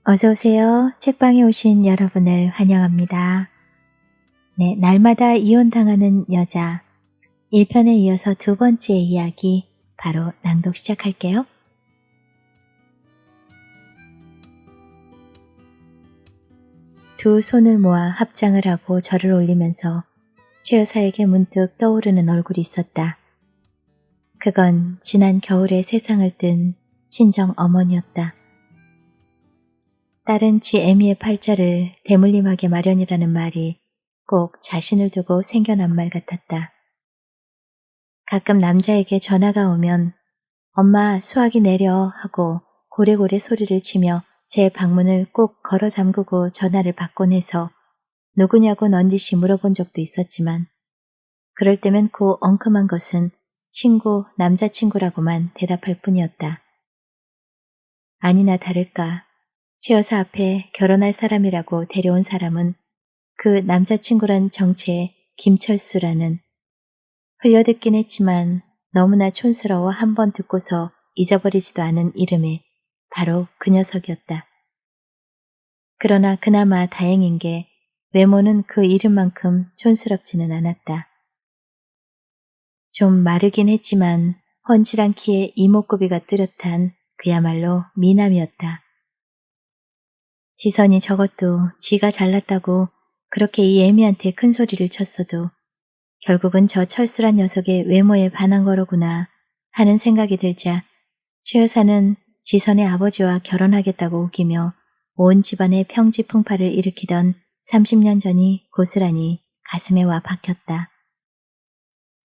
어서 오세요. 책방에 오신 여러분을 환영합니다. 네, 날마다 이혼당하는 여자 1편에 이어서 두 번째 이야기 바로 낭독 시작할게요. 두 손을 모아 합장을 하고 절을 올리면서 최 여사에게 문득 떠오르는 얼굴이 있었다. 그건 지난 겨울에 세상을 뜬 친정 어머니였다. 딸은 지 애미의 팔자를 대물림하게 마련이라는 말이 꼭 자신을 두고 생겨난 말 같았다. 가끔 남자에게 전화가 오면 엄마 수화기 내려 하고 고래고래 소리를 치며 제 방문을 꼭 걸어 잠그고 전화를 받곤 해서 누구냐고 넌지시 물어본 적도 있었지만 그럴 때면 그 엉큼한 것은 친구, 남자친구라고만 대답할 뿐이었다. 아니나 다를까 최 여사 앞에 결혼할 사람이라고 데려온 사람은 그 남자친구란 정체의 김철수라는 흘려듣긴 했지만 너무나 촌스러워 한 번 듣고서 잊어버리지도 않은 이름의 바로 그 녀석이었다. 그러나 그나마 다행인 게 외모는 그 이름만큼 촌스럽지는 않았다. 좀 마르긴 했지만 훤칠한 키에 이목구비가 뚜렷한 그야말로 미남이었다. 지선이 저것도 지가 잘났다고 그렇게 이 애미한테 큰 소리를 쳤어도 결국은 저 철수란 녀석의 외모에 반한 거로구나 하는 생각이 들자 최 여사는 지선의 아버지와 결혼하겠다고 우기며 온 집안의 평지풍파를 일으키던 30년 전이 고스란히 가슴에 와 박혔다.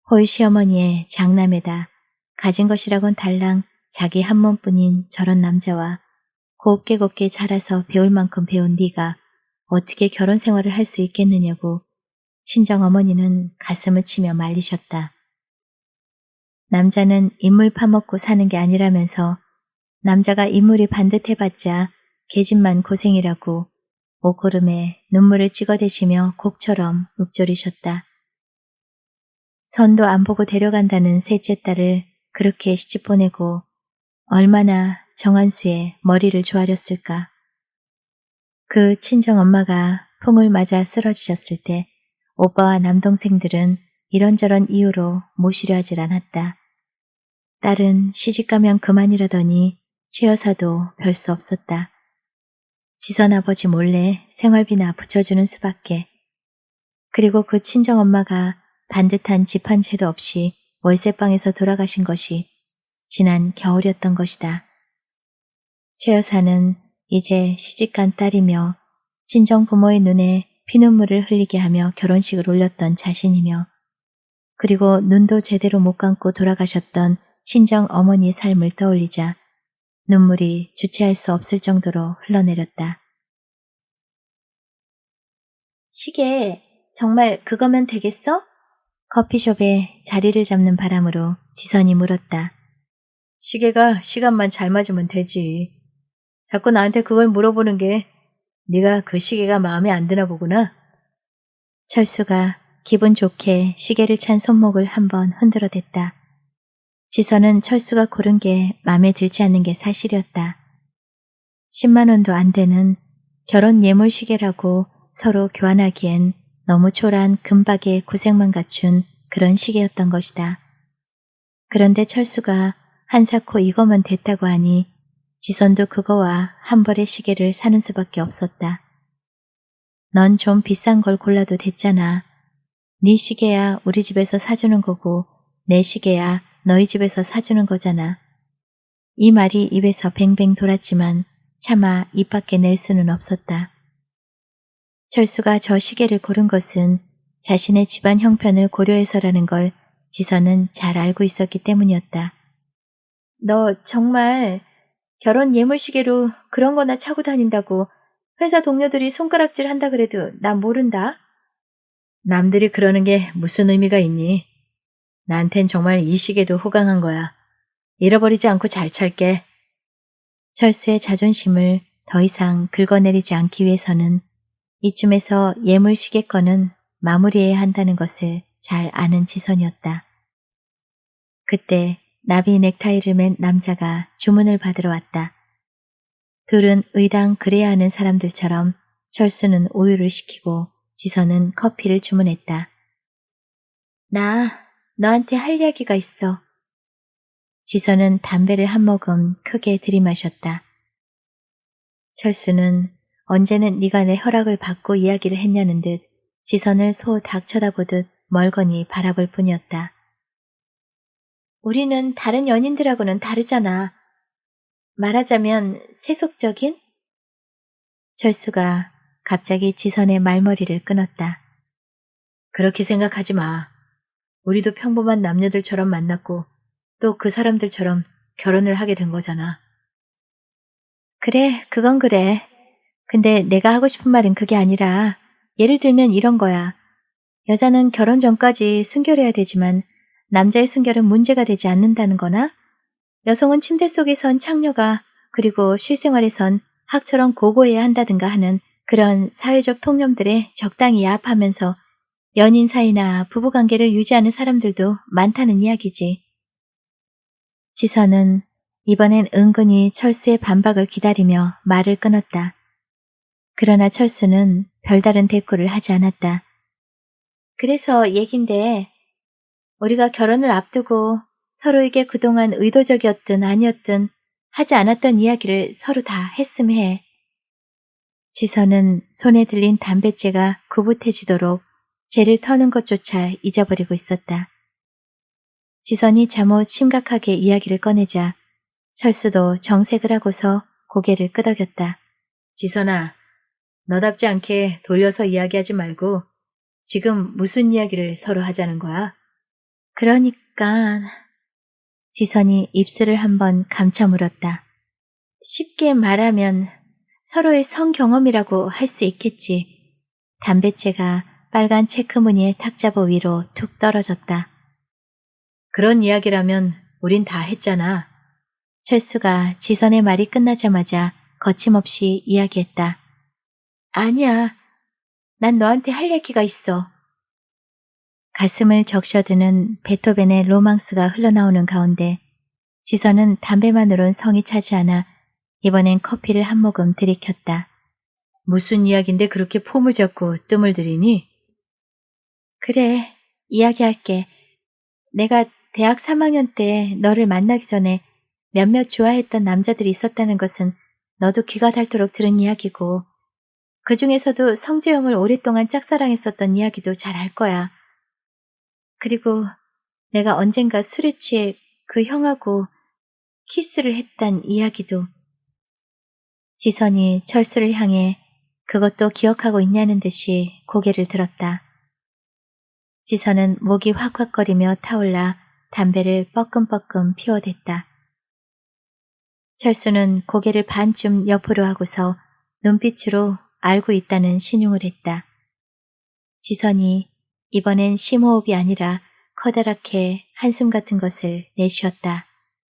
홀 시어머니의 장남에다 가진 것이라곤 달랑 자기 한 몸뿐인 저런 남자와 곱게 자라서 배울 만큼 배운 네가 어떻게 결혼 생활을 할 수 있겠느냐고 친정어머니는 가슴을 치며 말리셨다. 남자는 인물 파먹고 사는 게 아니라면서 남자가 인물이 반듯해봤자 계집만 고생이라고 옷고름에 눈물을 찍어대시며 곡처럼 읊조리셨다. 선도 안 보고 데려간다는 셋째 딸을 그렇게 시집 보내고 얼마나 정한수의 머리를 조아렸을까. 그 친정엄마가 풍을 맞아 쓰러지셨을 때 오빠와 남동생들은 이런저런 이유로 모시려 하질 않았다. 딸은 시집가면 그만이라더니 최 여사도 별 수 없었다. 지선 아버지 몰래 생활비나 붙여주는 수밖에. 그리고 그 친정엄마가 반듯한 집 한 채도 없이 월세방에서 돌아가신 것이 지난 겨울이었던 것이다. 최 여사는 이제 시집간 딸이며 친정 부모의 눈에 피눈물을 흘리게 하며 결혼식을 올렸던 자신이며 그리고 눈도 제대로 못 감고 돌아가셨던 친정 어머니의 삶을 떠올리자 눈물이 주체할 수 없을 정도로 흘러내렸다. 시계 정말 그거면 되겠어? 커피숍에 자리를 잡는 바람으로 지선이 물었다. 시계가 시간만 잘 맞으면 되지. 자꾸 나한테 그걸 물어보는 게 네가 그 시계가 마음에 안 드나 보구나. 철수가 기분 좋게 시계를 찬 손목을 한번 흔들어댔다. 지선은 철수가 고른 게 마음에 들지 않는 게 사실이었다. 10만 원도 안 되는 결혼 예물 시계라고 서로 교환하기엔 너무 초라한 금박의 구색만 갖춘 그런 시계였던 것이다. 그런데 철수가 한사코 이거면 됐다고 하니 지선도 그거와 한 벌의 시계를 사는 수밖에 없었다. 넌 좀 비싼 걸 골라도 됐잖아. 네 시계야 우리 집에서 사주는 거고 내 시계야 너희 집에서 사주는 거잖아. 이 말이 입에서 뱅뱅 돌았지만 차마 입 밖에 낼 수는 없었다. 철수가 저 시계를 고른 것은 자신의 집안 형편을 고려해서라는 걸 지선은 잘 알고 있었기 때문이었다. 너 정말 결혼 예물 시계로 그런 거나 차고 다닌다고 회사 동료들이 손가락질 한다 그래도 난 모른다. 남들이 그러는 게 무슨 의미가 있니? 나한텐 정말 이 시계도 호강한 거야. 잃어버리지 않고 잘 찰게. 철수의 자존심을 더 이상 긁어내리지 않기 위해서는 이쯤에서 예물 시계건은 마무리해야 한다는 것을 잘 아는 지선이었다. 그때 나비 넥타이를 맨 남자가 주문을 받으러 왔다. 둘은 의당 그래야 하는 사람들처럼 철수는 우유를 시키고 지선은 커피를 주문했다. 나 너한테 할 이야기가 있어. 지선은 담배를 한 모금 크게 들이마셨다. 철수는 언제는 네가 내 허락을 받고 이야기를 했냐는 듯 지선을 소 닭 쳐다보듯 멀거니 바라볼 뿐이었다. 우리는 다른 연인들하고는 다르잖아. 말하자면 세속적인? 철수가 갑자기 지선의 말머리를 끊었다. 그렇게 생각하지 마. 우리도 평범한 남녀들처럼 만났고 또 그 사람들처럼 결혼을 하게 된 거잖아. 그래, 그건 그래. 근데 내가 하고 싶은 말은 그게 아니라 예를 들면 이런 거야. 여자는 결혼 전까지 순결해야 되지만 남자의 순결은 문제가 되지 않는다는 거나 여성은 침대 속에선 창녀가 그리고 실생활에선 학처럼 고고해야 한다든가 하는 그런 사회적 통념들에 적당히 야합하면서 연인 사이나 부부관계를 유지하는 사람들도 많다는 이야기지. 지선은 이번엔 은근히 철수의 반박을 기다리며 말을 끊었다. 그러나 철수는 별다른 대꾸를 하지 않았다. 그래서 얘긴데 우리가 결혼을 앞두고 서로에게 그동안 의도적이었든 아니었든 하지 않았던 이야기를 서로 다 했음 해. 지선은 손에 들린 담뱃재가 구붙해지도록 재를 터는 것조차 잊어버리고 있었다. 지선이 잠옷 심각하게 이야기를 꺼내자 철수도 정색을 하고서 고개를 끄덕였다. 지선아, 너답지 않게 돌려서 이야기하지 말고 지금 무슨 이야기를 서로 하자는 거야? 그러니까 지선이 입술을 한번 감춰 물었다. 쉽게 말하면 서로의 성경험이라고 할 수 있겠지. 담뱃재가 빨간 체크무늬의 탁자보 위로 툭 떨어졌다. 그런 이야기라면 우린 다 했잖아. 철수가 지선의 말이 끝나자마자 거침없이 이야기했다. 아니야. 난 너한테 할 얘기가 있어. 가슴을 적셔드는 베토벤의 로망스가 흘러나오는 가운데 지선은 담배만으론 성이 차지 않아 이번엔 커피를 한 모금 들이켰다. 무슨 이야기인데 그렇게 폼을 잡고 뜸을 들이니? 그래, 이야기할게. 내가 대학 3학년 때 너를 만나기 전에 몇몇 좋아했던 남자들이 있었다는 것은 너도 귀가 닳도록 들은 이야기고 그 중에서도 성재형을 오랫동안 짝사랑했었던 이야기도 잘 알 거야. 그리고 내가 언젠가 술에 취해 그 형하고 키스를 했단 이야기도. 지선이 철수를 향해 그것도 기억하고 있냐는 듯이 고개를 들었다. 지선은 목이 확확거리며 타올라 담배를 뻐끔뻐끔 피워댔다. 철수는 고개를 반쯤 옆으로 하고서 눈빛으로 알고 있다는 신용을 했다. 지선이 이번엔 심호흡이 아니라 커다랗게 한숨 같은 것을 내쉬었다.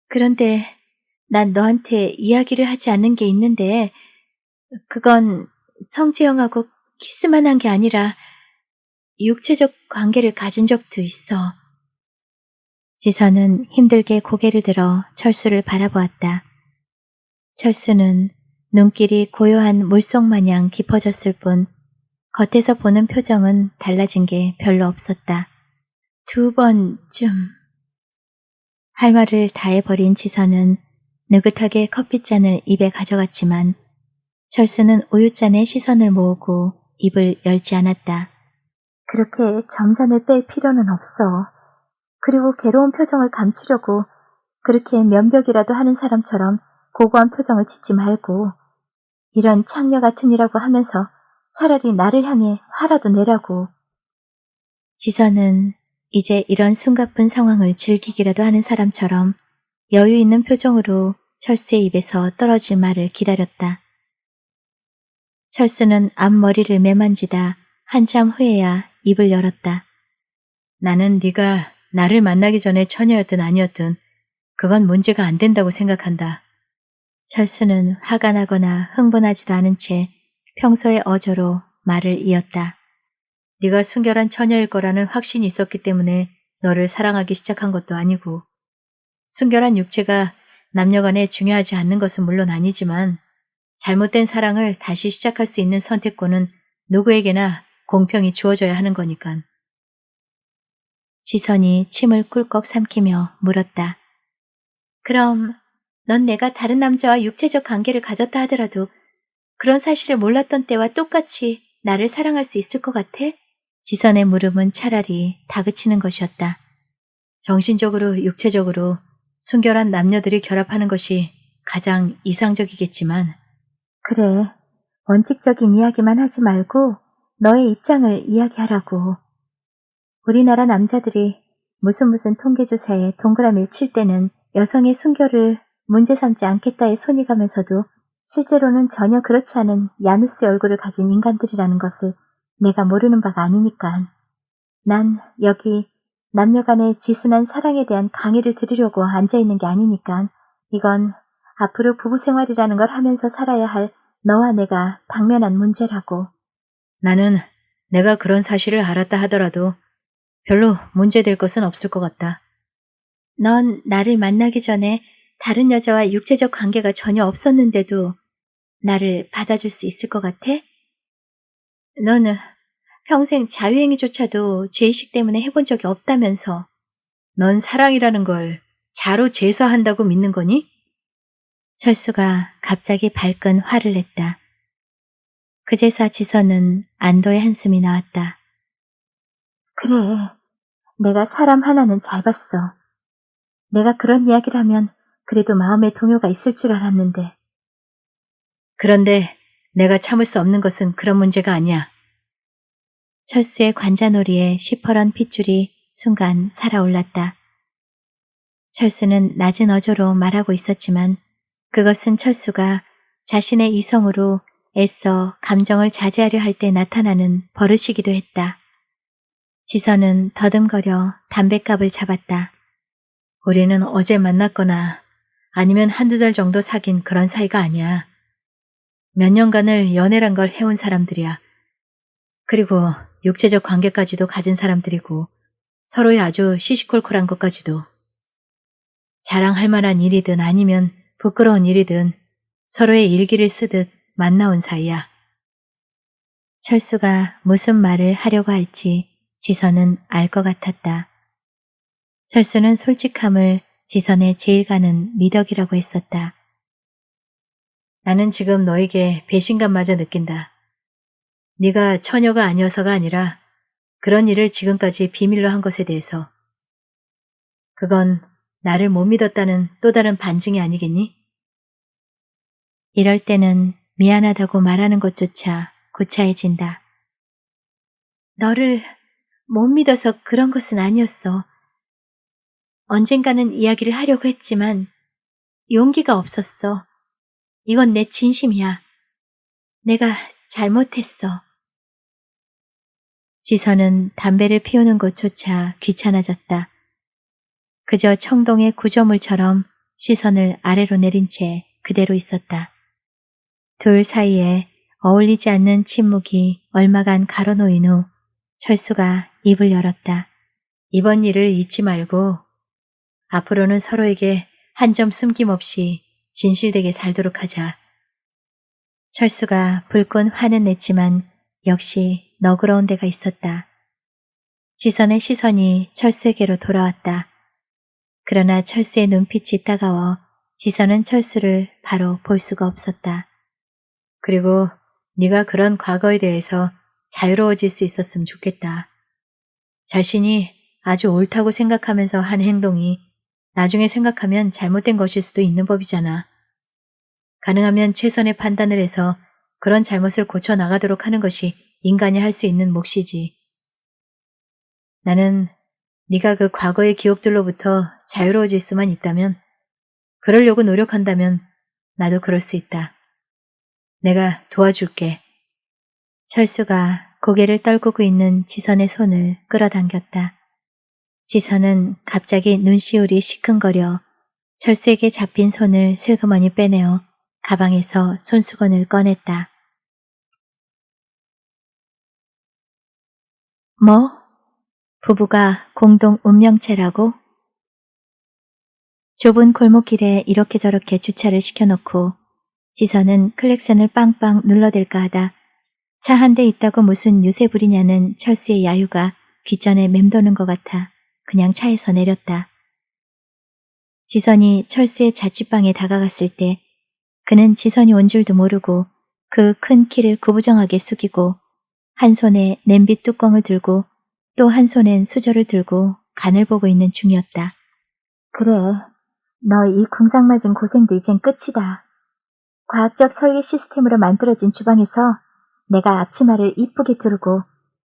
그런데 난 너한테 이야기를 하지 않는 게 있는데 그건 성재형하고 키스만 한 게 아니라 육체적 관계를 가진 적도 있어. 지선은 힘들게 고개를 들어 철수를 바라보았다. 철수는 눈길이 고요한 물속 마냥 깊어졌을 뿐 겉에서 보는 표정은 달라진 게 별로 없었다. 2번쯤. 할 말을 다 해버린 지선은 느긋하게 커피잔을 입에 가져갔지만 철수는 우유잔에 시선을 모으고 입을 열지 않았다. 그렇게 점잔을 뺄 필요는 없어. 그리고 괴로운 표정을 감추려고 그렇게 면벽이라도 하는 사람처럼 고고한 표정을 짓지 말고 이런 창녀 같은 이라고 하면서 차라리 나를 향해 화라도 내라고. 지선은 이제 이런 숨가쁜 상황을 즐기기라도 하는 사람처럼 여유 있는 표정으로 철수의 입에서 떨어질 말을 기다렸다. 철수는 앞머리를 매만지다 한참 후에야 입을 열었다. 나는 네가 나를 만나기 전에 처녀였든 아니었든 그건 문제가 안 된다고 생각한다. 철수는 화가 나거나 흥분하지도 않은 채 평소의 어조로 말을 이었다. 네가 순결한 처녀일 거라는 확신이 있었기 때문에 너를 사랑하기 시작한 것도 아니고 순결한 육체가 남녀간에 중요하지 않는 것은 물론 아니지만 잘못된 사랑을 다시 시작할 수 있는 선택권은 누구에게나 공평히 주어져야 하는 거니까. 지선이 침을 꿀꺽 삼키며 물었다. 그럼 넌 내가 다른 남자와 육체적 관계를 가졌다 하더라도 그런 사실을 몰랐던 때와 똑같이 나를 사랑할 수 있을 것 같아? 지선의 물음은 차라리 다그치는 것이었다. 정신적으로 육체적으로 순결한 남녀들이 결합하는 것이 가장 이상적이겠지만 그래, 원칙적인 이야기만 하지 말고 너의 입장을 이야기하라고. 우리나라 남자들이 무슨 통계조사에 동그라미를 칠 때는 여성의 순결을 문제 삼지 않겠다에 손이 가면서도 실제로는 전혀 그렇지 않은 야누스의 얼굴을 가진 인간들이라는 것을 내가 모르는 바가 아니니까. 난 여기 남녀 간의 지순한 사랑에 대한 강의를 들으려고 앉아있는 게 아니니까. 이건 앞으로 부부 생활이라는 걸 하면서 살아야 할 너와 내가 당면한 문제라고. 나는 내가 그런 사실을 알았다 하더라도 별로 문제될 것은 없을 것 같다. 넌 나를 만나기 전에 다른 여자와 육체적 관계가 전혀 없었는데도 나를 받아줄 수 있을 것 같아? 너는 평생 자유행위조차도 죄의식 때문에 해본 적이 없다면서. 넌 사랑이라는 걸 자로 제사한다고 믿는 거니? 철수가 갑자기 발끈 화를 냈다. 그제서 지선은 안도의 한숨이 나왔다. 그래, 내가 사람 하나는 잘 봤어. 내가 그런 이야기를 하면 그래도 마음의 동요가 있을 줄 알았는데. 그런데 내가 참을 수 없는 것은 그런 문제가 아니야. 철수의 관자놀이에 시퍼런 핏줄이 순간 살아올랐다. 철수는 낮은 어조로 말하고 있었지만 그것은 철수가 자신의 이성으로 애써 감정을 자제하려 할 때 나타나는 버릇이기도 했다. 지선은 더듬거려 담뱃갑을 잡았다. 우리는 어제 만났거나 아니면 한두 달 정도 사귄 그런 사이가 아니야. 몇 년간을 연애란 걸 해온 사람들이야. 그리고 육체적 관계까지도 가진 사람들이고 서로의 아주 시시콜콜한 것까지도. 자랑할 만한 일이든 아니면 부끄러운 일이든 서로의 일기를 쓰듯 만나온 사이야. 철수가 무슨 말을 하려고 할지 지선은 알 것 같았다. 철수는 솔직함을 지선의 제일 가는 미덕이라고 했었다. 나는 지금 너에게 배신감마저 느낀다. 네가 처녀가 아니어서가 아니라 그런 일을 지금까지 비밀로 한 것에 대해서. 그건 나를 못 믿었다는 또 다른 반증이 아니겠니? 이럴 때는 미안하다고 말하는 것조차 구차해진다. 너를 못 믿어서 그런 것은 아니었어. 언젠가는 이야기를 하려고 했지만 용기가 없었어. 이건 내 진심이야. 내가 잘못했어. 지선은 담배를 피우는 것조차 귀찮아졌다. 그저 청동의 구조물처럼 시선을 아래로 내린 채 그대로 있었다. 둘 사이에 어울리지 않는 침묵이 얼마간 가로놓인 후 철수가 입을 열었다. 이번 일을 잊지 말고 앞으로는 서로에게 한 점 숨김없이 진실되게 살도록 하자. 철수가 불끈 화는 냈지만 역시 너그러운 데가 있었다. 지선의 시선이 철수에게로 돌아왔다. 그러나 철수의 눈빛이 따가워 지선은 철수를 바로 볼 수가 없었다. 그리고 네가 그런 과거에 대해서 자유로워질 수 있었으면 좋겠다. 자신이 아주 옳다고 생각하면서 한 행동이 나중에 생각하면 잘못된 것일 수도 있는 법이잖아. 가능하면 최선의 판단을 해서 그런 잘못을 고쳐 나가도록 하는 것이 인간이 할 수 있는 몫이지. 나는 네가 그 과거의 기억들로부터 자유로워질 수만 있다면, 그러려고 노력한다면 나도 그럴 수 있다. 내가 도와줄게. 철수가 고개를 떨구고 있는 지선의 손을 끌어당겼다. 지선은 갑자기 눈시울이 시큰거려 철수에게 잡힌 손을 슬그머니 빼내어 가방에서 손수건을 꺼냈다. 뭐? 부부가 공동 운명체라고? 좁은 골목길에 이렇게 저렇게 주차를 시켜놓고 지선은 클렉션을 빵빵 눌러댈까 하다 차 한 대 있다고 무슨 유세 부리냐는 철수의 야유가 귓전에 맴도는 것 같아 그냥 차에서 내렸다. 지선이 철수의 자취방에 다가갔을 때 그는 지선이 온 줄도 모르고 그 큰 키를 구부정하게 숙이고 한 손에 냄비 뚜껑을 들고 또 한 손엔 수저를 들고 간을 보고 있는 중이었다. 그래, 너 이 궁상 맞은 고생도 이젠 끝이다. 과학적 설계 시스템으로 만들어진 주방에서 내가 앞치마를 이쁘게 두르고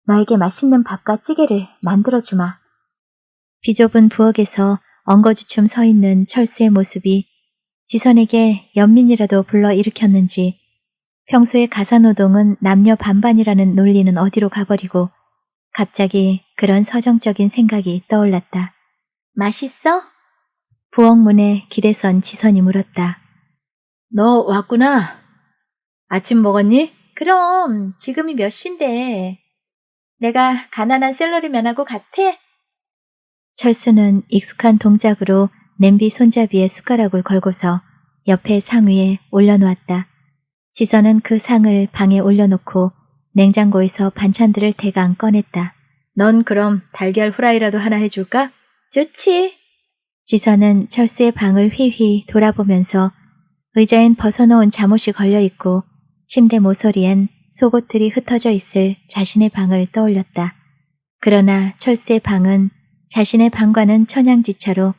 너에게 맛있는 밥과 찌개를 만들어주마. 비좁은 부엌에서 엉거주춤 서 있는 철수의 모습이 지선에게 연민이라도 불러일으켰는지 평소의 가사노동은 남녀 반반이라는 논리는 어디로 가버리고 갑자기 그런 서정적인 생각이 떠올랐다. 맛있어? 부엌 문에 기대선 지선이 물었다. 너 왔구나. 아침 먹었니? 그럼 지금이 몇 시인데. 내가 가난한 샐러리맨하고 같아? 철수는 익숙한 동작으로 냄비 손잡이에 숟가락을 걸고서 옆에 상 위에 올려놓았다. 지선은 그 상을 방에 올려놓고 냉장고에서 반찬들을 대강 꺼냈다. 넌 그럼 달걀 후라이라도 하나 해줄까? 좋지. 지선은 철수의 방을 휘휘 돌아보면서 의자엔 벗어놓은 잠옷이 걸려있고 침대 모서리엔 속옷들이 흩어져 있을 자신의 방을 떠올렸다. 그러나 철수의 방은 자신의 방과는 천양지차로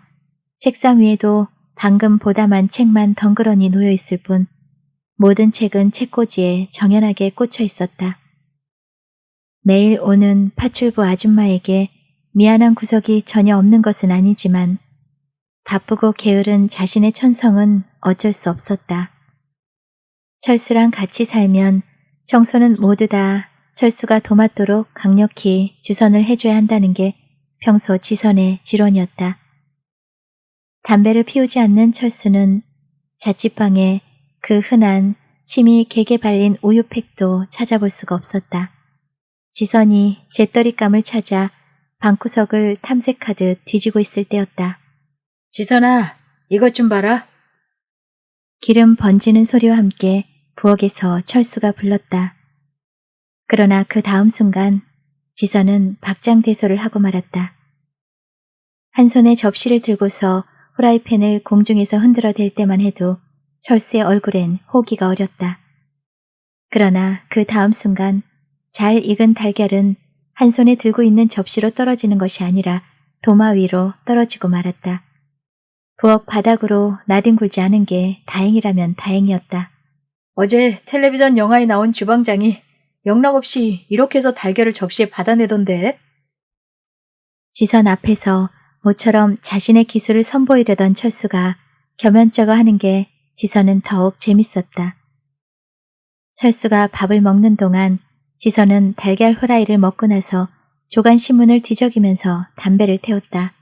책상 위에도 방금 보다만 책만 덩그러니 놓여있을 뿐 모든 책은 책꽂이에 정연하게 꽂혀 있었다. 매일 오는 파출부 아줌마에게 미안한 구석이 전혀 없는 것은 아니지만 바쁘고 게으른 자신의 천성은 어쩔 수 없었다. 철수랑 같이 살면 청소는 모두 다 철수가 도맡도록 강력히 주선을 해줘야 한다는 게 평소 지선의 지론이었다. 담배를 피우지 않는 철수는 자취방에 그 흔한 침이 개개 발린 우유팩도 찾아볼 수가 없었다. 지선이 재떨이감을 찾아 방구석을 탐색하듯 뒤지고 있을 때였다. 지선아, 이것 좀 봐라. 기름 번지는 소리와 함께 부엌에서 철수가 불렀다. 그러나 그 다음 순간 지선은 박장대소를 하고 말았다. 한 손에 접시를 들고서 후라이팬을 공중에서 흔들어 댈 때만 해도 철수의 얼굴엔 호기가 어렸다. 그러나 그 다음 순간 잘 익은 달걀은 한 손에 들고 있는 접시로 떨어지는 것이 아니라 도마 위로 떨어지고 말았다. 부엌 바닥으로 나뒹굴지 않은 게 다행이라면 다행이었다. 어제 텔레비전 영화에 나온 주방장이 영락없이 이렇게 해서 달걀을 접시에 받아내던데. 지선 앞에서 모처럼 자신의 기술을 선보이려던 철수가 겸연쩍어 하는 게 지선은 더욱 재밌었다. 철수가 밥을 먹는 동안 지선은 달걀 후라이를 먹고 나서 조간신문을 뒤적이면서 담배를 태웠다.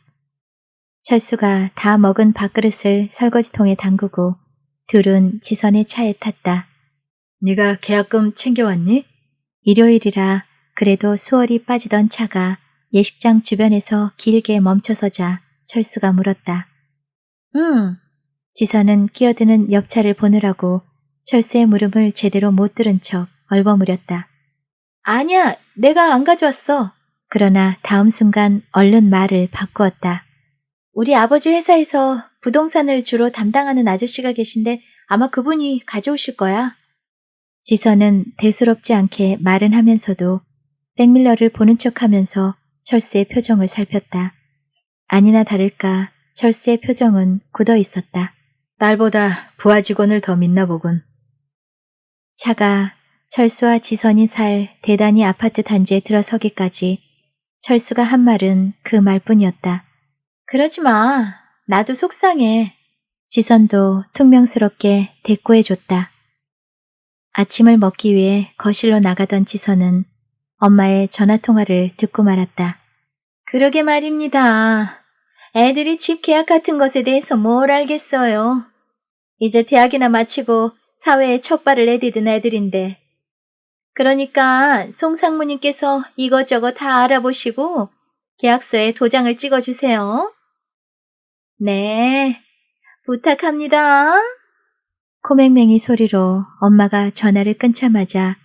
철수가 다 먹은 밥그릇을 설거지통에 담그고 둘은 지선의 차에 탔다. 네가 계약금 챙겨왔니? 일요일이라 그래도 수월이 빠지던 차가 예식장 주변에서 길게 멈춰서자 철수가 물었다. 응. 지선은 끼어드는 옆차를 보느라고 철수의 물음을 제대로 못 들은 척 얼버무렸다. 아니야, 내가 안 가져왔어. 그러나 다음 순간 얼른 말을 바꾸었다. 우리 아버지 회사에서 부동산을 주로 담당하는 아저씨가 계신데 아마 그분이 가져오실 거야. 지선은 대수롭지 않게 말은 하면서도 백밀러를 보는 척하면서 철수의 표정을 살폈다. 아니나 다를까 철수의 표정은 굳어 있었다. 딸보다 부하 직원을 더 믿나 보군. 차가 철수와 지선이 살 대단히 아파트 단지에 들어서기까지 철수가 한 말은 그 말뿐이었다. 그러지 마. 나도 속상해. 지선도 퉁명스럽게 대꾸해줬다. 아침을 먹기 위해 거실로 나가던 지선은 엄마의 전화통화를 듣고 말았다. 그러게 말입니다. 애들이 집 계약 같은 것에 대해서 뭘 알겠어요. 이제 대학이나 마치고 사회에 첫 발을 내디딘 애들인데. 그러니까 송 상무님께서 이것저것 다 알아보시고 계약서에 도장을 찍어주세요. 네, 부탁합니다. 코맹맹이 소리로 엄마가 전화를 끊자마자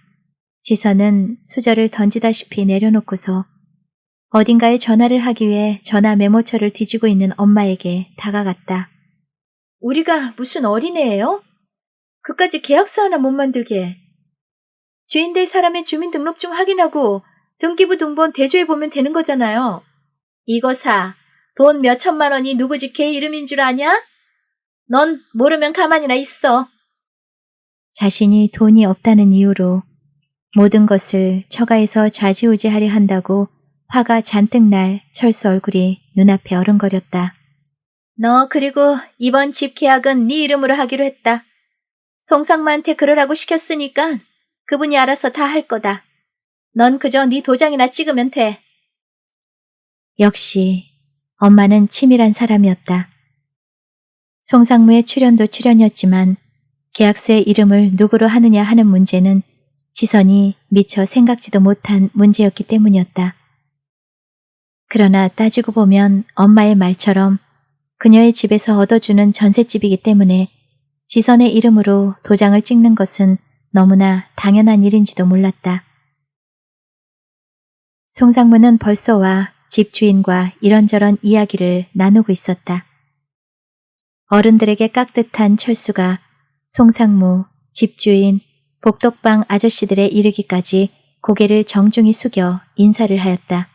지선은 수저를 던지다시피 내려놓고서 어딘가에 전화를 하기 위해 전화 메모처를 뒤지고 있는 엄마에게 다가갔다. 우리가 무슨 어린애예요? 그까지 계약서 하나 못 만들게. 주인 될 사람의 주민등록증 확인하고 등기부 등본 대조해보면 되는 거잖아요. 이거 사. 돈 몇 천만 원이 누구 집 개 이름인 줄 아냐? 넌 모르면 가만히나 있어. 자신이 돈이 없다는 이유로 모든 것을 처가에서 좌지우지하려 한다고 화가 잔뜩 날 철수 얼굴이 눈앞에 어른거렸다. 너 그리고 이번 집 계약은 네 이름으로 하기로 했다. 송상무한테 그러라고 시켰으니까 그분이 알아서 다 할 거다. 넌 그저 네 도장이나 찍으면 돼. 역시 엄마는 치밀한 사람이었다. 송상무의 출연도 출연이었지만 계약서의 이름을 누구로 하느냐 하는 문제는 지선이 미처 생각지도 못한 문제였기 때문이었다. 그러나 따지고 보면 엄마의 말처럼 그녀의 집에서 얻어주는 전셋집이기 때문에 지선의 이름으로 도장을 찍는 것은 너무나 당연한 일인지도 몰랐다. 송상무는 벌써 와 집주인과 이런저런 이야기를 나누고 있었다. 어른들에게 깍듯한 철수가 송상무, 집주인, 복덕방 아저씨들에 이르기까지 고개를 정중히 숙여 인사를 하였다.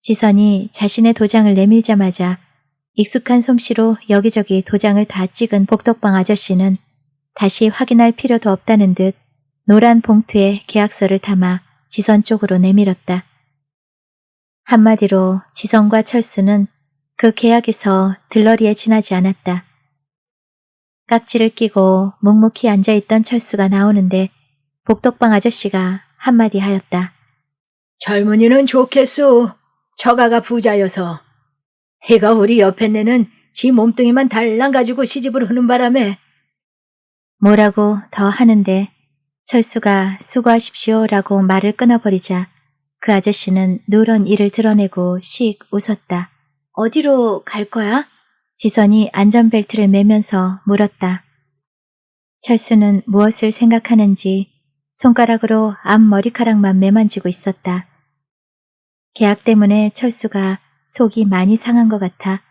지선이 자신의 도장을 내밀자마자 익숙한 솜씨로 여기저기 도장을 다 찍은 복덕방 아저씨는 다시 확인할 필요도 없다는 듯 노란 봉투에 계약서를 담아 지선 쪽으로 내밀었다. 한마디로 지선과 철수는 그 계약에서 들러리에 지나지 않았다. 깍지를 끼고 묵묵히 앉아있던 철수가 나오는데 복덕방 아저씨가 한마디 하였다. 젊은이는 좋겠소. 처가가 부자여서. 해가 우리 옆에 내는 지 몸뚱이만 달랑 가지고 시집을 오는 바람에. 뭐라고 더 하는데 철수가 수고하십시오라고 말을 끊어버리자 그 아저씨는 누런 이를 드러내고 씩 웃었다. 어디로 갈 거야? 지선이 안전벨트를 매면서 물었다. 철수는 무엇을 생각하는지 손가락으로 앞머리카락만 매만지고 있었다. 계약 때문에 철수가 속이 많이 상한 것 같아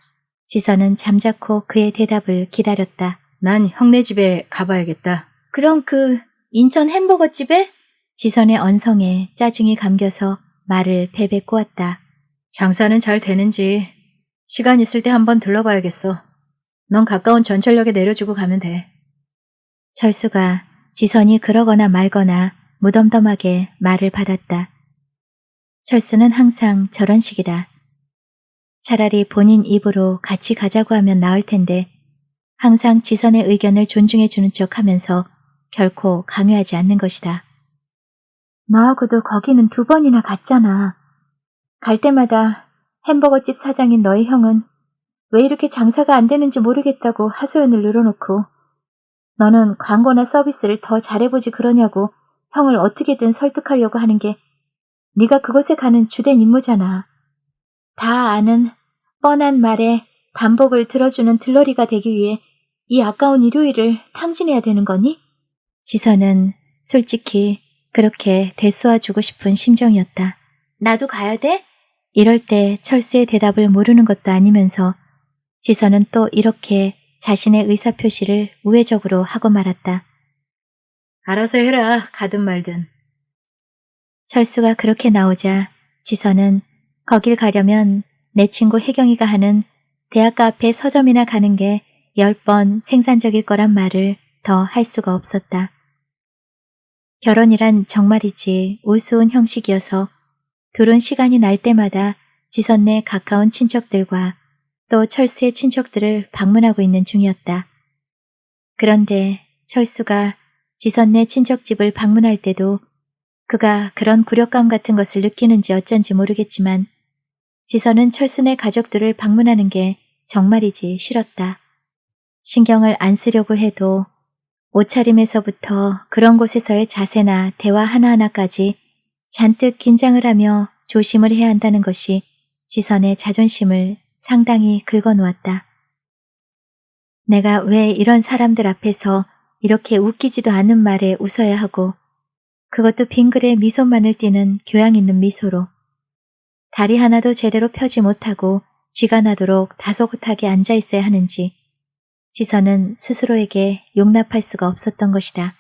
지선은 잠자코 그의 대답을 기다렸다. 난 형네 집에 가봐야겠다. 그럼 그 인천 햄버거 집에? 지선의 언성에 짜증이 감겨서 말을 베베 꼬았다. 장사는 잘 되는지 시간 있을 때 한번 들러봐야겠어. 넌 가까운 전철역에 내려주고 가면 돼. 철수가 지선이 그러거나 말거나 무덤덤하게 말을 받았다. 철수는 항상 저런 식이다. 차라리 본인 입으로 같이 가자고 하면 나을 텐데 항상 지선의 의견을 존중해주는 척하면서 결코 강요하지 않는 것이다. 너하고도 거기는 2번이나 갔잖아. 갈 때마다 햄버거집 사장인 너희 형은 왜 이렇게 장사가 안 되는지 모르겠다고 하소연을 늘어놓고 너는 광고나 서비스를 더 잘해보지 그러냐고 형을 어떻게든 설득하려고 하는 게 네가 그곳에 가는 주된 임무잖아. 다 아는 뻔한 말에 반복을 들어주는 들러리가 되기 위해 이 아까운 일요일을 탕진해야 되는 거니? 지선은 솔직히 그렇게 대쏘아주고 싶은 심정이었다. 나도 가야 돼? 이럴 때 철수의 대답을 모르는 것도 아니면서 지선은 또 이렇게 자신의 의사표시를 우회적으로 하고 말았다. 알아서 해라. 가든 말든. 철수가 그렇게 나오자 지선은 거길 가려면 내 친구 혜경이가 하는 대학가 앞에 서점이나 가는 게 10번 생산적일 거란 말을 더 할 수가 없었다. 결혼이란 정말이지 우스운 형식이어서 둘은 시간이 날 때마다 지선네 가까운 친척들과 또 철수의 친척들을 방문하고 있는 중이었다. 그런데 철수가 지선네 친척집을 방문할 때도 그가 그런 굴욕감 같은 것을 느끼는지 어쩐지 모르겠지만 지선은 철수네 가족들을 방문하는 게 정말이지 싫었다. 신경을 안 쓰려고 해도 옷차림에서부터 그런 곳에서의 자세나 대화 하나하나까지 잔뜩 긴장을 하며 조심을 해야 한다는 것이 지선의 자존심을 상당히 긁어놓았다. 내가 왜 이런 사람들 앞에서 이렇게 웃기지도 않은 말에 웃어야 하고, 그것도 빙그레 미소만을 띠는 교양 있는 미소로. 다리 하나도 제대로 펴지 못하고 쥐가 나도록 다소곳하게 앉아 있어야 하는지 지선은 스스로에게 용납할 수가 없었던 것이다.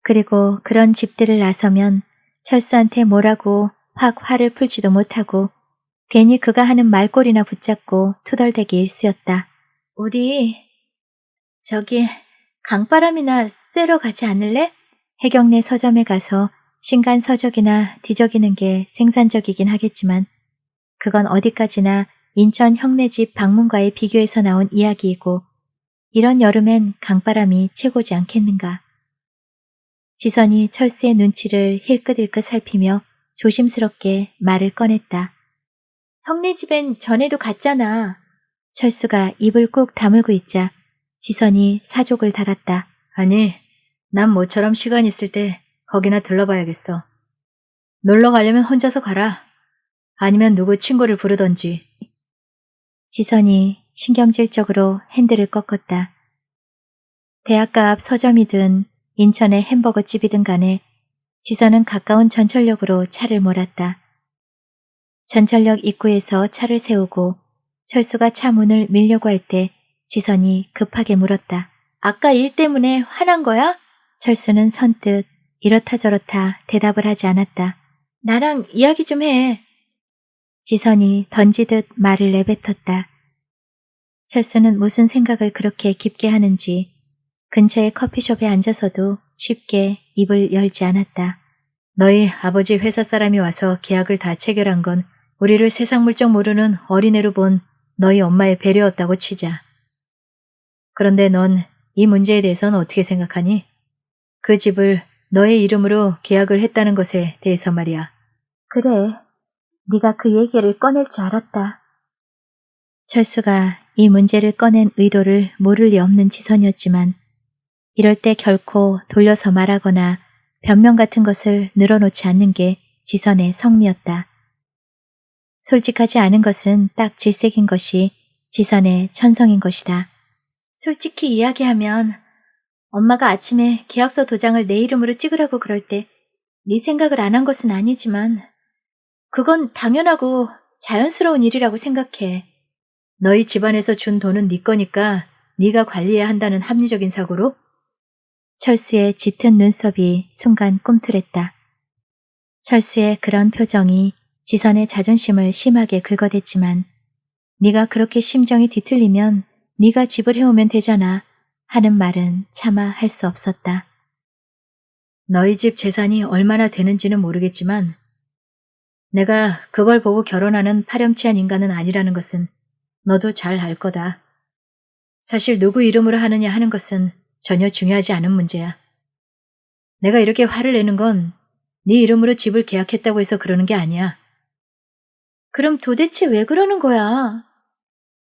그리고 그런 집들을 나서면 철수한테 뭐라고 확 화를 풀지도 못하고 괜히 그가 하는 말꼬리나 붙잡고 투덜대기 일쑤였다. 우리 저기 강바람이나 쐬러 가지 않을래? 해경내 서점에 가서 신간 서적이나 뒤적이는 게 생산적이긴 하겠지만 그건 어디까지나 인천 형네집 방문과의 비교해서 나온 이야기이고 이런 여름엔 강바람이 최고지 않겠는가. 지선이 철수의 눈치를 힐끗힐끗 살피며 조심스럽게 말을 꺼냈다. 형네 집엔 전에도 갔잖아. 철수가 입을 꾹 다물고 있자 지선이 사족을 달았다. 아니, 난 모처럼 시간 있을 때 거기나 들러봐야겠어. 놀러 가려면 혼자서 가라. 아니면 누구 친구를 부르던지. 지선이 신경질적으로 핸들을 꺾었다. 대학가 앞 서점이든 인천의 햄버거 집이든 간에 지선은 가까운 전철역으로 차를 몰았다. 전철역 입구에서 차를 세우고 철수가 차 문을 밀려고 할 때 지선이 급하게 물었다. 아까 일 때문에 화난 거야? 철수는 선뜻 이렇다 저렇다 대답을 하지 않았다. 나랑 이야기 좀 해. 지선이 던지듯 말을 내뱉었다. 철수는 무슨 생각을 그렇게 깊게 하는지 근처의 커피숍에 앉아서도 쉽게 입을 열지 않았다. 너희 아버지 회사 사람이 와서 계약을 다 체결한 건 우리를 세상 물정 모르는 어린애로 본 너희 엄마의 배려였다고 치자. 그런데 넌 이 문제에 대해서는 어떻게 생각하니? 그 집을 너의 이름으로 계약을 했다는 것에 대해서 말이야. 그래, 네가 그 얘기를 꺼낼 줄 알았다. 철수가 이 문제를 꺼낸 의도를 모를 리 없는 지선이었지만 이럴 때 결코 돌려서 말하거나 변명 같은 것을 늘어놓지 않는 게 지선의 성미였다. 솔직하지 않은 것은 딱 질색인 것이 지선의 천성인 것이다. 솔직히 이야기하면 엄마가 아침에 계약서 도장을 내 이름으로 찍으라고 그럴 때 네 생각을 안 한 것은 아니지만 그건 당연하고 자연스러운 일이라고 생각해. 너희 집안에서 준 돈은 네 거니까 네가 관리해야 한다는 합리적인 사고로? 철수의 짙은 눈썹이 순간 꿈틀했다. 철수의 그런 표정이 지선의 자존심을 심하게 긁어댔지만 네가 그렇게 심정이 뒤틀리면 네가 집을 해오면 되잖아 하는 말은 차마 할 수 없었다. 너희 집 재산이 얼마나 되는지는 모르겠지만 내가 그걸 보고 결혼하는 파렴치한 인간은 아니라는 것은 너도 잘 알 거다. 사실 누구 이름으로 하느냐 하는 것은 전혀 중요하지 않은 문제야. 내가 이렇게 화를 내는 건 네 이름으로 집을 계약했다고 해서 그러는 게 아니야. 그럼 도대체 왜 그러는 거야?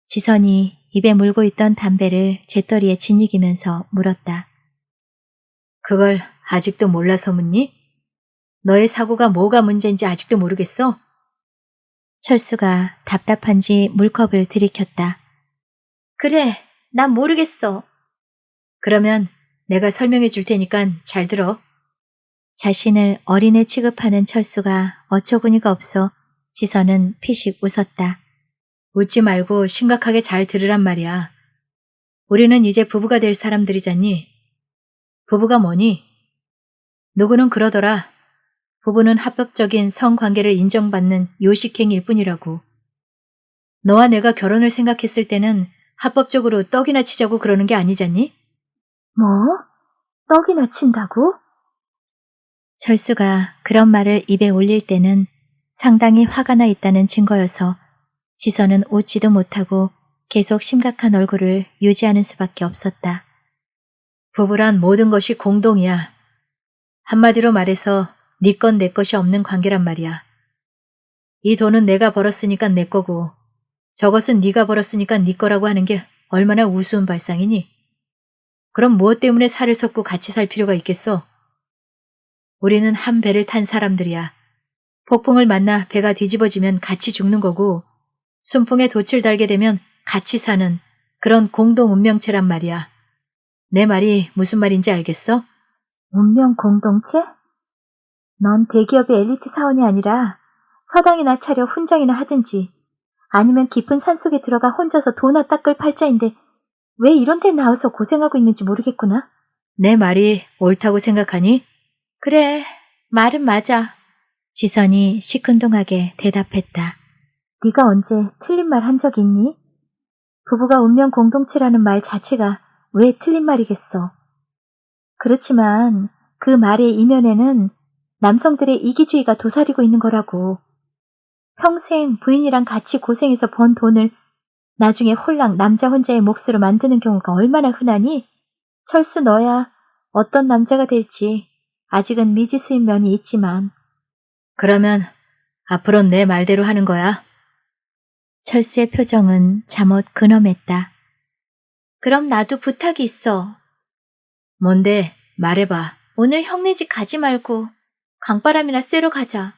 지선이 입에 물고 있던 담배를 재떨이에 짓이기면서 물었다. 그걸 아직도 몰라서 묻니? 너의 사고가 뭐가 문제인지 아직도 모르겠어? 철수가 답답한지 물컵을 들이켰다. 그래, 난 모르겠어. 그러면 내가 설명해 줄 테니까 잘 들어. 자신을 어린애 취급하는 철수가 어처구니가 없어 지선은 피식 웃었다. 웃지 말고 심각하게 잘 들으란 말이야. 우리는 이제 부부가 될 사람들이잖니. 부부가 뭐니? 누구는 그러더라. 부부는 합법적인 성관계를 인정받는 요식행위일 뿐이라고. 너와 내가 결혼을 생각했을 때는 합법적으로 떡이나 치자고 그러는 게 아니잖니? 뭐? 떡이나 친다고? 철수가 그런 말을 입에 올릴 때는 상당히 화가 나 있다는 증거여서 지선은 웃지도 못하고 계속 심각한 얼굴을 유지하는 수밖에 없었다. 부부란 모든 것이 공동이야. 한마디로 말해서 네 건 내 것이 없는 관계란 말이야. 이 돈은 내가 벌었으니까 내 거고 저것은 네가 벌었으니까 네 거라고 하는 게 얼마나 우스운 발상이니? 그럼 무엇 때문에 살을 섞고 같이 살 필요가 있겠어? 우리는 한 배를 탄 사람들이야. 폭풍을 만나 배가 뒤집어지면 같이 죽는 거고 순풍에 돛을 달게 되면 같이 사는 그런 공동 운명체란 말이야. 내 말이 무슨 말인지 알겠어? 운명 공동체? 넌 대기업의 엘리트 사원이 아니라 서당이나 차려 훈장이나 하든지 아니면 깊은 산속에 들어가 혼자서 도나 닦을 팔자인데 왜 이런 데 나와서 고생하고 있는지 모르겠구나. 내 말이 옳다고 생각하니? 그래, 말은 맞아. 지선이 시큰둥하게 대답했다. 네가 언제 틀린 말 한 적이 있니? 부부가 운명 공동체라는 말 자체가 왜 틀린 말이겠어. 그렇지만 그 말의 이면에는 남성들의 이기주의가 도사리고 있는 거라고. 평생 부인이랑 같이 고생해서 번 돈을 나중에 홀랑 남자 혼자의 몫으로 만드는 경우가 얼마나 흔하니? 철수 너야 어떤 남자가 될지 아직은 미지수인 면이 있지만. 그러면 앞으로는 내 말대로 하는 거야. 철수의 표정은 잠옷 근엄했다. 그럼 나도 부탁이 있어. 뭔데? 말해봐. 오늘 형네 집 가지 말고 강바람이나 쐬러 가자.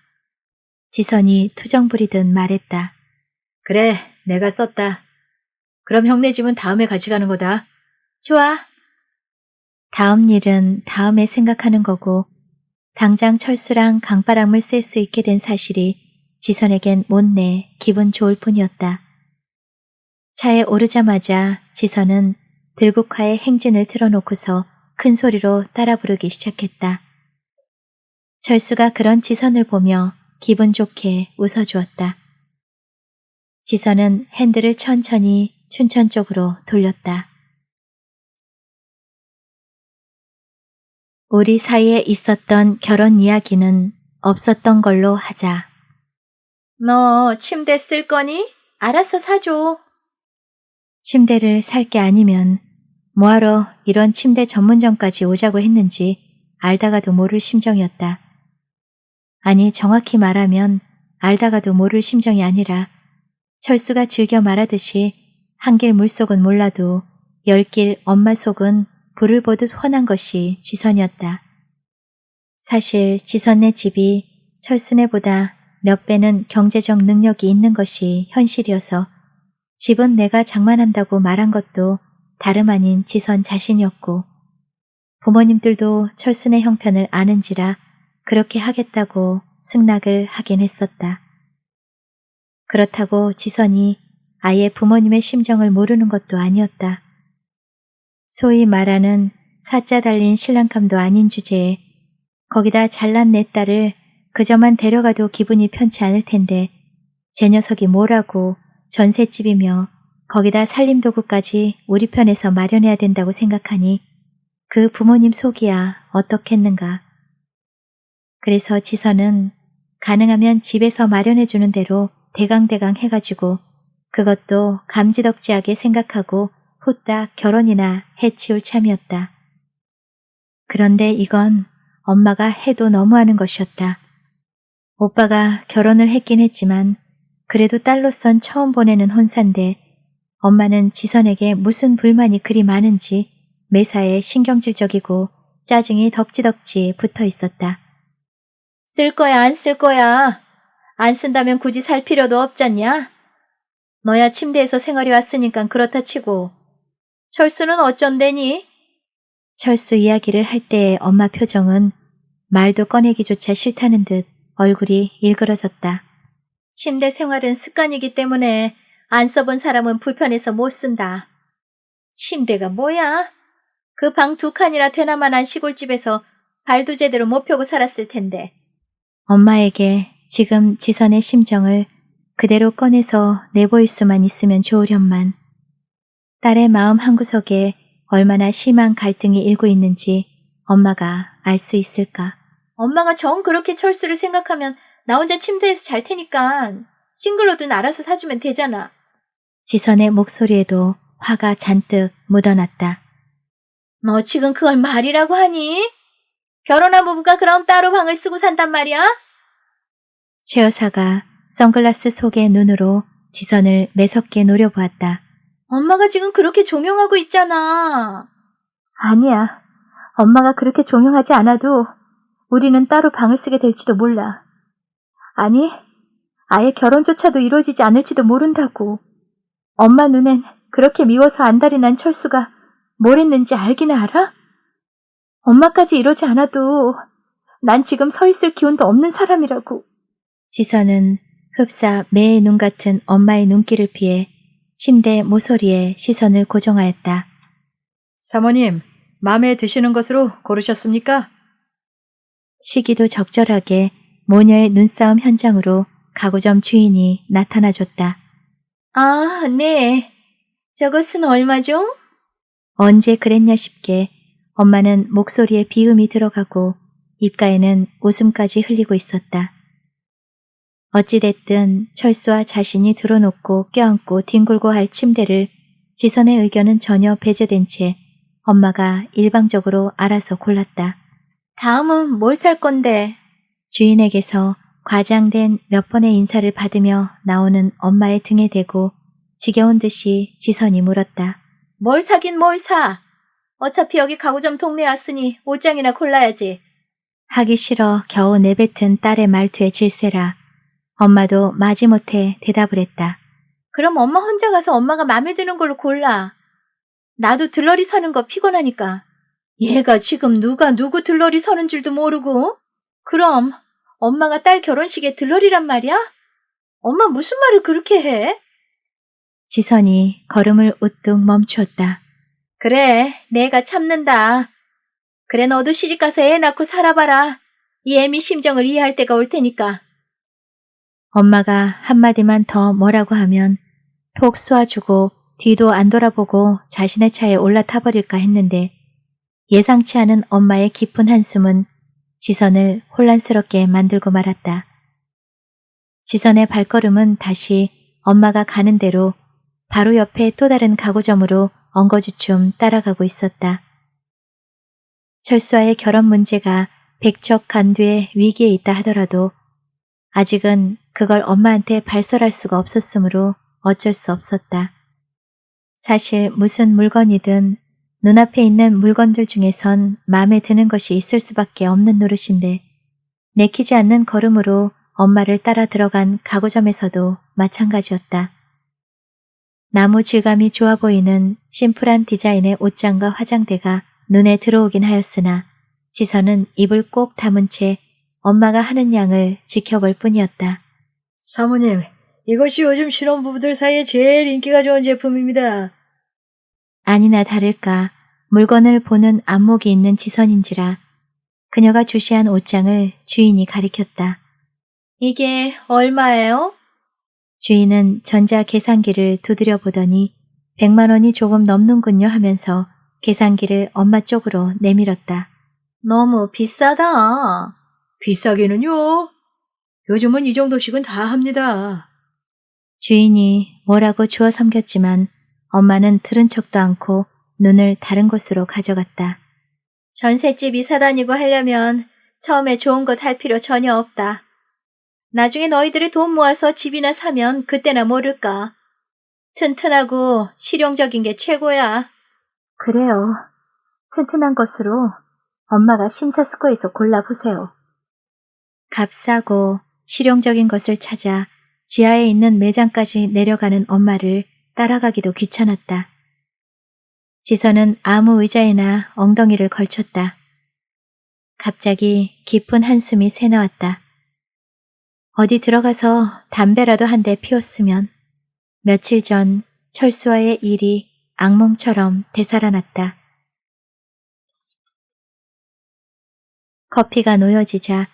지선이 투정 부리듯 말했다. 그래, 내가 썼다. 그럼 형네 집은 다음에 같이 가는 거다. 좋아. 다음 일은 다음에 생각하는 거고 당장 철수랑 강바람을 쐴 수 있게 된 사실이 지선에겐 못내 기분 좋을 뿐이었다. 차에 오르자마자 지선은 들국화의 행진을 틀어놓고서 큰 소리로 따라 부르기 시작했다. 철수가 그런 지선을 보며 기분 좋게 웃어주었다. 지선은 핸들을 천천히 춘천 쪽으로 돌렸다. 우리 사이에 있었던 결혼 이야기는 없었던 걸로 하자. 너 침대 쓸 거니? 알아서 사줘. 침대를 살 게 아니면 뭐하러 이런 침대 전문점까지 오자고 했는지 알다가도 모를 심정이었다. 아니 정확히 말하면 알다가도 모를 심정이 아니라 철수가 즐겨 말하듯이 한길 물속은 몰라도 열길 엄마 속은 불을 보듯 훤한 것이 지선이었다. 사실 지선네 집이 철수네보다 몇 배는 경제적 능력이 있는 것이 현실이어서 집은 내가 장만한다고 말한 것도 다름 아닌 지선 자신이었고 부모님들도 철수네 형편을 아는지라 그렇게 하겠다고 승낙을 하긴 했었다. 그렇다고 지선이 아예 부모님의 심정을 모르는 것도 아니었다. 소위 말하는 사자 달린 신랑감도 아닌 주제에 거기다 잘난 내 딸을 그저만 데려가도 기분이 편치 않을 텐데 제 녀석이 뭐라고 전셋집이며 거기다 살림도구까지 우리 편에서 마련해야 된다고 생각하니 그 부모님 속이야 어떻겠는가. 그래서 지선은 가능하면 집에서 마련해주는 대로 대강대강 해가지고 그것도 감지덕지하게 생각하고 후딱 결혼이나 해치울 참이었다. 그런데 이건 엄마가 해도 너무하는 것이었다. 오빠가 결혼을 했긴 했지만 그래도 딸로선 처음 보내는 혼사인데 엄마는 지선에게 무슨 불만이 그리 많은지 매사에 신경질적이고 짜증이 덕지덕지 붙어 있었다. 쓸 거야 안 쓸 거야? 안 쓴다면 굳이 살 필요도 없잖냐? 너야 침대에서 생활이 왔으니까 그렇다 치고 철수는 어쩐대니? 철수 이야기를 할 때의 엄마 표정은 말도 꺼내기조차 싫다는 듯 얼굴이 일그러졌다. 침대 생활은 습관이기 때문에 안 써본 사람은 불편해서 못 쓴다. 침대가 뭐야? 그 방 2칸이나 되나마난 시골집에서 발도 제대로 못 펴고 살았을 텐데. 엄마에게 지금 지선의 심정을 그대로 꺼내서 내보일 수만 있으면 좋으련만. 딸의 마음 한구석에 얼마나 심한 갈등이 일고 있는지 엄마가 알 수 있을까? 엄마가 정 그렇게 철수를 생각하면 나 혼자 침대에서 잘 테니까 싱글로든 알아서 사주면 되잖아. 지선의 목소리에도 화가 잔뜩 묻어났다. 너 지금 그걸 말이라고 하니? 결혼한 부부가 그럼 따로 방을 쓰고 산단 말이야? 최 여사가 선글라스 속의 눈으로 지선을 매섭게 노려보았다. 엄마가 지금 그렇게 종용하고 있잖아. 아니야. 엄마가 그렇게 종용하지 않아도 우리는 따로 방을 쓰게 될지도 몰라. 아니, 아예 결혼조차도 이루어지지 않을지도 모른다고. 엄마 눈엔 그렇게 미워서 안달이 난 철수가 뭘 했는지 알긴 알아? 엄마까지 이러지 않아도 난 지금 서 있을 기운도 없는 사람이라고. 지선은 흡사 매의 눈 같은 엄마의 눈길을 피해 침대 모서리에 시선을 고정하였다. 사모님, 마음에 드시는 것으로 고르셨습니까? 시기도 적절하게 모녀의 눈싸움 현장으로 가구점 주인이 나타나줬다. 아, 네. 저것은 얼마죠? 언제 그랬냐 싶게 엄마는 목소리에 비음이 들어가고 입가에는 웃음까지 흘리고 있었다. 어찌됐든 철수와 자신이 들어놓고 껴안고 뒹굴고 할 침대를 지선의 의견은 전혀 배제된 채 엄마가 일방적으로 알아서 골랐다. 다음은 뭘 살 건데? 주인에게서 과장된 몇 번의 인사를 받으며 나오는 엄마의 등에 대고 지겨운 듯이 지선이 물었다. 뭘 사긴 뭘 사? 어차피 여기 가구점 동네에 왔으니 옷장이나 골라야지. 하기 싫어 겨우 내뱉은 딸의 말투에 질세라 엄마도 마지못해 대답을 했다. 그럼 엄마 혼자 가서 엄마가 마음에 드는 걸로 골라. 나도 들러리 사는 거 피곤하니까. 얘가 지금 누가 누구 들러리 서는 줄도 모르고? 그럼 엄마가 딸 결혼식에 들러리란 말이야? 엄마 무슨 말을 그렇게 해? 지선이 걸음을 우뚝 멈추었다. 그래, 내가 참는다. 그래, 너도 시집가서 애 낳고 살아봐라. 이 애미 심정을 이해할 때가 올 테니까. 엄마가 한마디만 더 뭐라고 하면 톡 쏘아주고 뒤도 안 돌아보고 자신의 차에 올라타버릴까 했는데 예상치 않은 엄마의 깊은 한숨은 지선을 혼란스럽게 만들고 말았다. 지선의 발걸음은 다시 엄마가 가는 대로 바로 옆에 또 다른 가구점으로 엉거주춤 따라가고 있었다. 철수와의 결혼 문제가 백척간두의 위기에 있다 하더라도 아직은 그걸 엄마한테 발설할 수가 없었으므로 어쩔 수 없었다. 사실 무슨 물건이든 눈앞에 있는 물건들 중에선 마음에 드는 것이 있을 수밖에 없는 노릇인데 내키지 않는 걸음으로 엄마를 따라 들어간 가구점에서도 마찬가지였다. 나무 질감이 좋아 보이는 심플한 디자인의 옷장과 화장대가 눈에 들어오긴 하였으나 지선은 입을 꼭 다문 채 엄마가 하는 양을 지켜볼 뿐이었다. 사모님, 이것이 요즘 신혼부부들 사이에 제일 인기가 좋은 제품입니다. 아니나 다를까 물건을 보는 안목이 있는 지선인지라 그녀가 주시한 옷장을 주인이 가리켰다. 이게 얼마예요? 주인은 전자 계산기를 두드려 보더니 100만 원이 조금 넘는군요 하면서 계산기를 엄마 쪽으로 내밀었다. 너무 비싸다. 비싸기는요? 요즘은 이 정도씩은 다 합니다. 주인이 뭐라고 주워 섬겼지만 엄마는 들은 척도 않고 눈을 다른 곳으로 가져갔다. 전셋집 이사 다니고 하려면 처음에 좋은 것 할 필요 전혀 없다. 나중에 너희들이 돈 모아서 집이나 사면 그때나 모를까. 튼튼하고 실용적인 게 최고야. 그래요. 튼튼한 것으로 엄마가 심사숙고해서 골라보세요. 값싸고 실용적인 것을 찾아 지하에 있는 매장까지 내려가는 엄마를 따라가기도 귀찮았다. 지선은 아무 의자에나 엉덩이를 걸쳤다. 갑자기 깊은 한숨이 새나왔다. 어디 들어가서 담배라도 한 대 피웠으면 며칠 전 철수와의 일이 악몽처럼 되살아났다. 커피가 놓여지자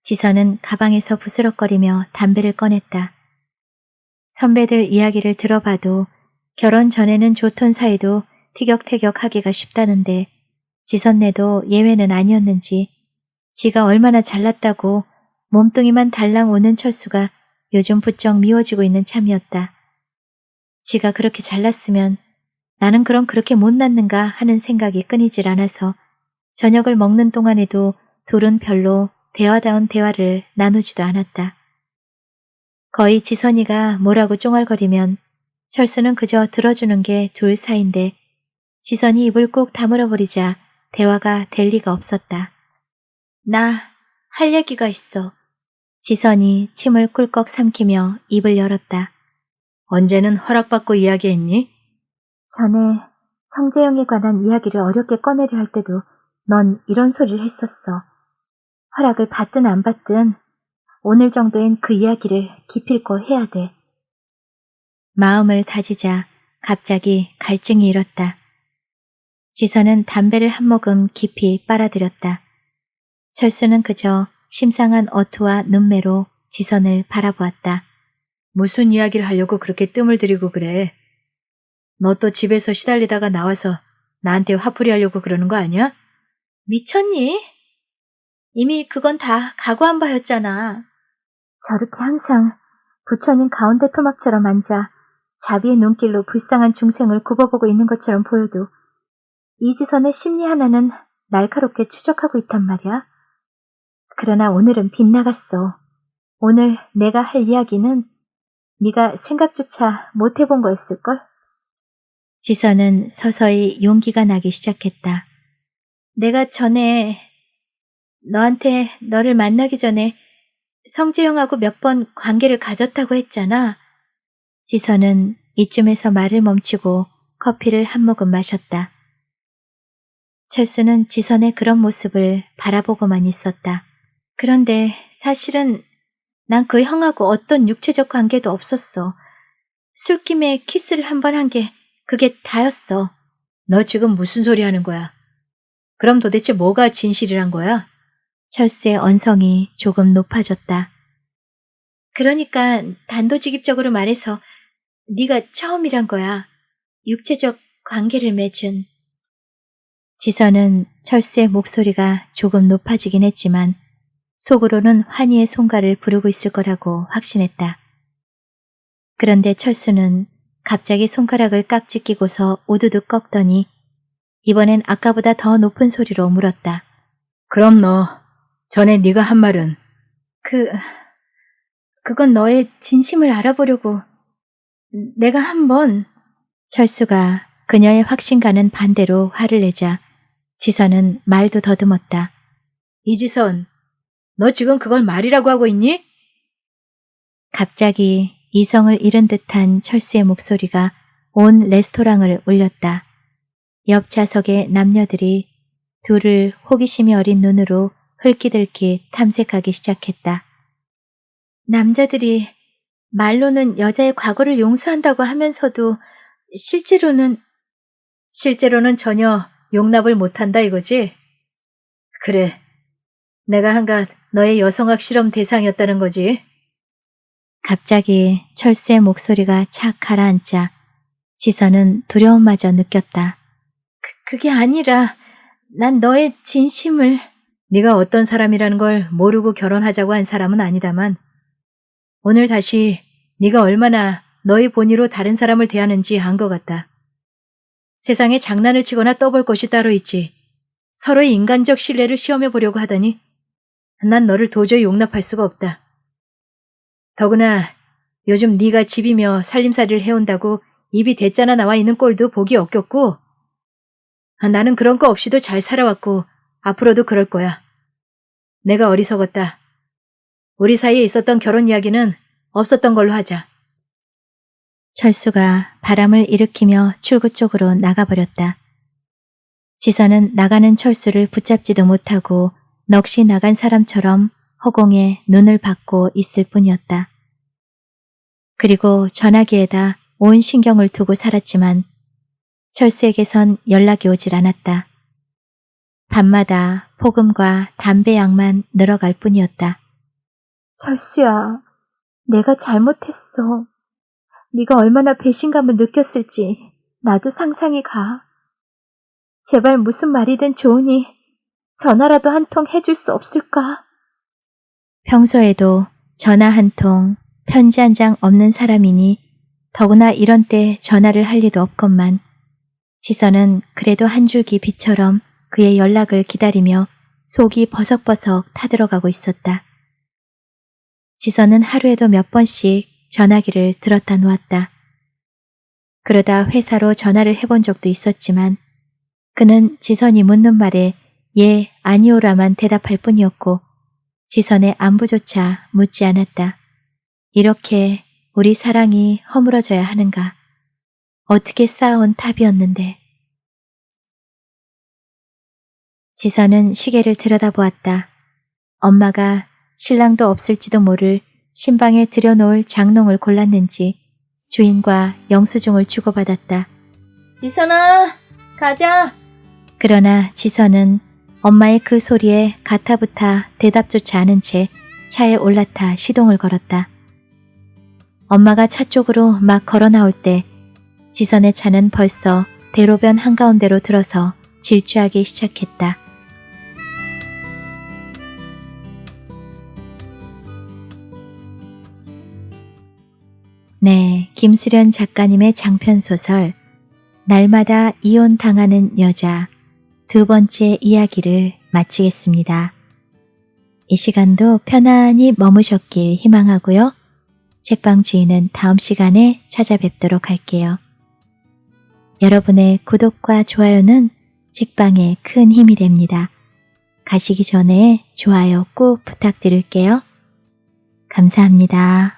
지선은 가방에서 부스럭거리며 담배를 꺼냈다. 선배들 이야기를 들어봐도 결혼 전에는 좋던 사이도 티격태격하기가 쉽다는데 지선네도 예외는 아니었는지 지가 얼마나 잘났다고 몸뚱이만 달랑 오는 철수가 요즘 부쩍 미워지고 있는 참이었다. 지가 그렇게 잘났으면 나는 그럼 그렇게 못났는가 하는 생각이 끊이질 않아서 저녁을 먹는 동안에도 둘은 별로 대화다운 대화를 나누지도 않았다. 거의 지선이가 뭐라고 쫑알거리면 철수는 그저 들어주는 게 둘 사이인데 지선이 입을 꼭 다물어버리자 대화가 될 리가 없었다. 나 할 얘기가 있어. 지선이 침을 꿀꺽 삼키며 입을 열었다. 언제는 허락받고 이야기했니? 전에 성재영에 관한 이야기를 어렵게 꺼내려 할 때도 넌 이런 소리를 했었어. 허락을 받든 안 받든 오늘 정도엔 그 이야기를 기필코 해야 돼. 마음을 다지자 갑자기 갈증이 일었다. 지선은 담배를 한 모금 깊이 빨아들였다. 철수는 그저 심상한 어투와 눈매로 지선을 바라보았다. 무슨 이야기를 하려고 그렇게 뜸을 들이고 그래? 너 또 집에서 시달리다가 나와서 나한테 화풀이 하려고 그러는 거 아니야? 미쳤니? 이미 그건 다 각오한 바였잖아. 저렇게 항상 부처님 가운데 토막처럼 앉아 자비의 눈길로 불쌍한 중생을 굽어보고 있는 것처럼 보여도 이지선의 심리 하나는 날카롭게 추적하고 있단 말이야. 그러나 오늘은 빗나갔어. 오늘 내가 할 이야기는 네가 생각조차 못 해본 거였을걸? 지선은 서서히 용기가 나기 시작했다. 내가 전에 너를 만나기 전에 성재형하고 몇 번 관계를 가졌다고 했잖아. 지선은 이쯤에서 말을 멈추고 커피를 한 모금 마셨다. 철수는 지선의 그런 모습을 바라보고만 있었다. 그런데 사실은 난 그 형하고 어떤 육체적 관계도 없었어. 술김에 키스를 한 번 한 게 그게 다였어. 너 지금 무슨 소리 하는 거야? 그럼 도대체 뭐가 진실이란 거야? 철수의 언성이 조금 높아졌다. 그러니까 단도직입적으로 말해서 네가 처음이란 거야. 육체적 관계를 맺은. 지선은 철수의 목소리가 조금 높아지긴 했지만 속으로는 환희의 손가를 부르고 있을 거라고 확신했다. 그런데 철수는 갑자기 손가락을 깍지 끼고서 우두둑 꺾더니 이번엔 아까보다 더 높은 소리로 물었다. 그럼 너 전에 네가 한 말은? 그건 너의 진심을 알아보려고 내가 한번. 철수가 그녀의 확신과는 반대로 화를 내자 지선은 말도 더듬었다. 이지선, 너 지금 그걸 말이라고 하고 있니? 갑자기 이성을 잃은 듯한 철수의 목소리가 온 레스토랑을 울렸다. 옆 좌석의 남녀들이 둘을 호기심이 어린 눈으로 흘끼들끼 탐색하기 시작했다. 남자들이 말로는 여자의 과거를 용서한다고 하면서도 실제로는 전혀 용납을 못한다 이거지? 그래, 내가 한갓 너의 여성학 실험 대상이었다는 거지. 갑자기 철수의 목소리가 착 가라앉자 지선은 두려움마저 느꼈다. 그게 아니라 난 너의 진심을. 네가 어떤 사람이라는 걸 모르고 결혼하자고 한 사람은 아니다만 오늘 다시 네가 얼마나 너의 본의로 다른 사람을 대하는지 안 것 같다. 세상에 장난을 치거나 떠볼 것이 따로 있지. 서로의 인간적 신뢰를 시험해 보려고 하다니 난 너를 도저히 용납할 수가 없다. 더구나 요즘 네가 집이며 살림살이를 해온다고 입이 대짜나 나와 있는 꼴도 보기 없겠고 나는 그런 거 없이도 잘 살아왔고 앞으로도 그럴 거야. 내가 어리석었다. 우리 사이에 있었던 결혼 이야기는 없었던 걸로 하자. 철수가 바람을 일으키며 출구 쪽으로 나가버렸다. 지선은 나가는 철수를 붙잡지도 못하고 넋이 나간 사람처럼 허공에 눈을 받고 있을 뿐이었다. 그리고 전화기에다 온 신경을 두고 살았지만 철수에게선 연락이 오질 않았다. 밤마다 폭음과 담배 양만 늘어갈 뿐이었다. 철수야, 내가 잘못했어. 네가 얼마나 배신감을 느꼈을지 나도 상상이 가. 제발 무슨 말이든 좋으니 전화라도 한 통 해줄 수 없을까? 평소에도 전화 한 통, 편지 한 장 없는 사람이니 더구나 이런 때 전화를 할 리도 없건만 지선은 그래도 한 줄기 빛처럼 그의 연락을 기다리며 속이 버석버석 타들어가고 있었다. 지선은 하루에도 몇 번씩 전화기를 들었다 놓았다. 그러다 회사로 전화를 해본 적도 있었지만 그는 지선이 묻는 말에 예, 아니오라만 대답할 뿐이었고 지선의 안부조차 묻지 않았다. 이렇게 우리 사랑이 허물어져야 하는가? 어떻게 쌓아온 탑이었는데. 지선은 시계를 들여다보았다. 엄마가 신랑도 없을지도 모를 신방에 들여놓을 장롱을 골랐는지 주인과 영수증을 주고받았다. 지선아, 가자. 그러나 지선은 엄마의 그 소리에 가타부타 대답조차 않은 채 차에 올라타 시동을 걸었다. 엄마가 차 쪽으로 막 걸어 나올 때 지선의 차는 벌써 대로변 한가운데로 들어서 질주하기 시작했다. 네, 김수련 작가님의 장편소설 날마다 이혼당하는 여자 두 번째 이야기를 마치겠습니다. 이 시간도 편안히 머무셨길 희망하고요. 책방 주인은 다음 시간에 찾아뵙도록 할게요. 여러분의 구독과 좋아요는 책방에 큰 힘이 됩니다. 가시기 전에 좋아요 꼭 부탁드릴게요. 감사합니다.